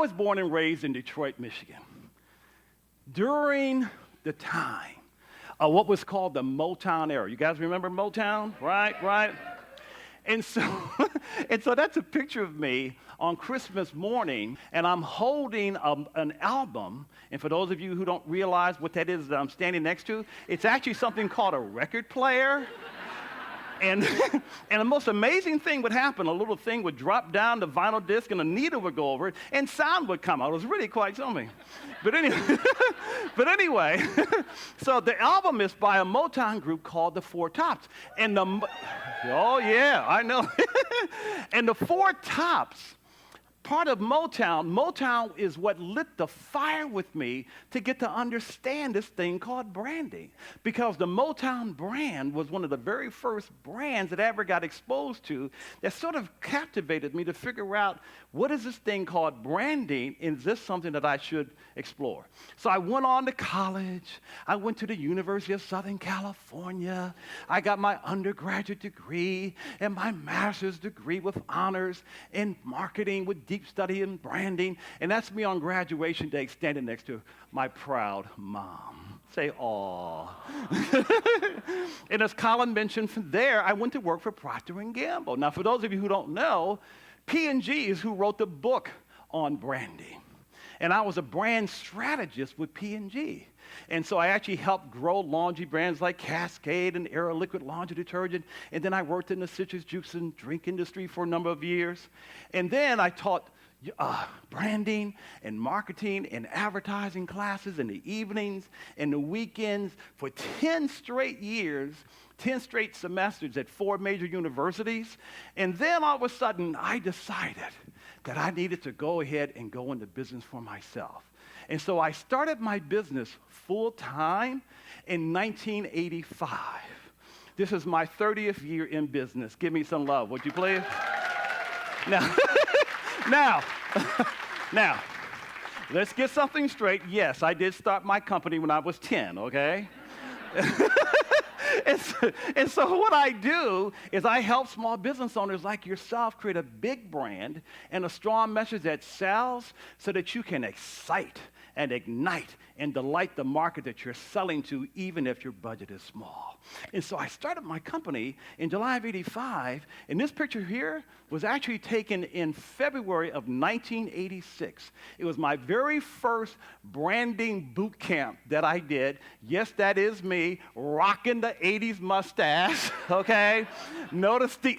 was born and raised in Detroit, Michigan. During the time of what was called the Motown era. You guys remember Motown? Right? And so, and so that's a picture of me on Christmas morning, and I'm holding an album. And for those of you who don't realize what that is that I'm standing next to, it's actually something called a record player. And, and the most amazing thing would happen, a little thing would drop down the vinyl disc and a needle would go over it and sound would come out. It was really quite something. But anyway, so the album is by a Motown group called the Four Tops. And oh yeah, I know. And the Four Tops, part of Motown is what lit the fire with me to get to understand this thing called branding. Because the Motown brand was one of the very first brands that I ever got exposed to that sort of captivated me to figure out what is this thing called branding, and is this something that I should explore? So I went on to college. I went to the University of Southern California. I got my undergraduate degree and my master's degree with honors in marketing with deep study in branding. And that's me on graduation day standing next to my proud mom. Say, aw. And as Colin mentioned, from there, I went to work for Procter & Gamble. Now, for those of you who don't know, P&G is who wrote the book on branding. And I was a brand strategist with P&G. And so I actually helped grow laundry brands like Cascade and Air Liquid laundry detergent. And then I worked in the citrus juice and drink industry for a number of years. And then I taught branding and marketing and advertising classes in the evenings and the weekends for 10 straight years, 10 straight semesters at 4 major universities. And then all of a sudden, I decided that I needed to go ahead and go into business for myself. And so I started my business full-time in 1985. This is my 30th year in business. Give me some love, would you please? Now, let's get something straight. Yes, I did start my company when I was 10, okay? And so what I do is I help small business owners like yourself create a big brand and a strong message that sells so that you can excite and ignite and delight the market that you're selling to, even if your budget is small. And so I started my company in July of '85, and this picture here was actually taken in February of 1986. It was my very first branding boot camp that I did. Yes, that is me, rocking the 80s mustache, okay? Notice the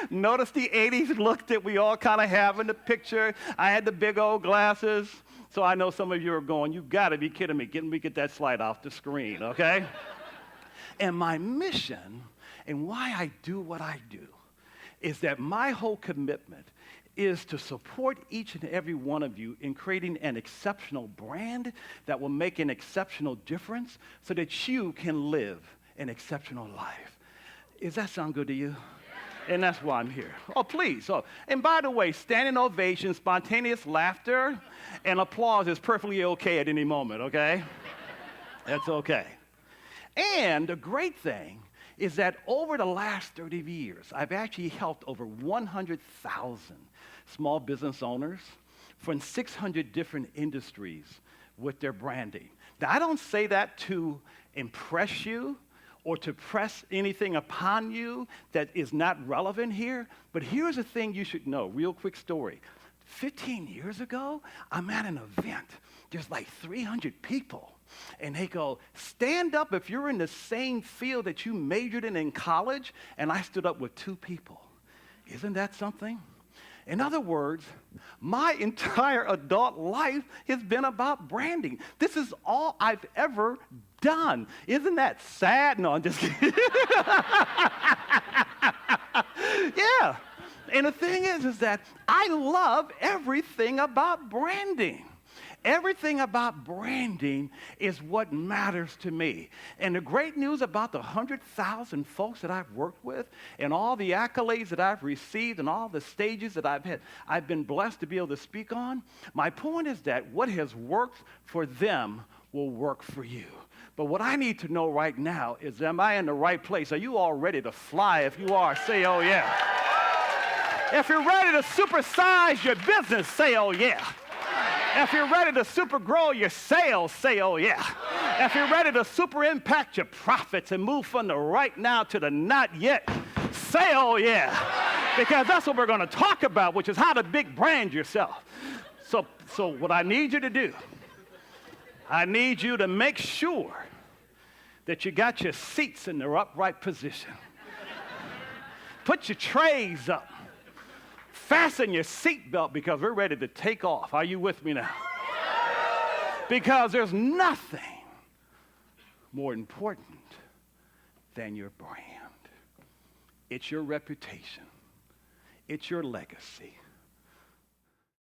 80s look that we all kind of have in the picture. I had the big old glasses. So I know some of you are going, you got to be kidding me. Get that slide off the screen, okay? And my mission and why I do what I do is that my whole commitment is to support each and every one of you in creating an exceptional brand that will make an exceptional difference so that you can live an exceptional life. Does that sound good to you? And that's why I'm here. Oh, please. Oh, and by the way, standing ovation, spontaneous laughter, and applause is perfectly okay at any moment, okay? That's okay. And the great thing is that over the last 30 years, I've actually helped over 100,000 small business owners from 600 different industries with their branding. Now, I don't say that to impress you or to press anything upon you that is not relevant here, but here's a thing you should know, real quick story. 15 years ago, I'm at an event. There's like 300 people. And they go, stand up if you're in the same field that you majored in college. And I stood up with 2 people. Isn't that something? In other words, my entire adult life has been about branding. This is all I've ever done. Isn't that sad? No, I'm just kidding. Yeah. And the thing is that I love everything about branding. Everything about branding is what matters to me. And the great news about the 100,000 folks that I've worked with and all the accolades that I've received and all the stages that I've been blessed to be able to speak on, my point is that what has worked for them will work for you. But what I need to know right now is, am I in the right place? Are you all ready to fly? If you are, say, oh, yeah. If you're ready to supersize your business, say, oh, yeah. If you're ready to super grow your sales, say, oh yeah. If you're ready to super impact your profits and move from the right now to the not yet, say, oh yeah. Because that's what we're going to talk about, which is how to big brand yourself. So what I need you to do, I need you to make sure that you got your seats in their upright position. Put your trays up. Fasten your seatbelt because we're ready to take off. Are you with me now? Because there's nothing more important than your brand. It's your reputation. It's your legacy.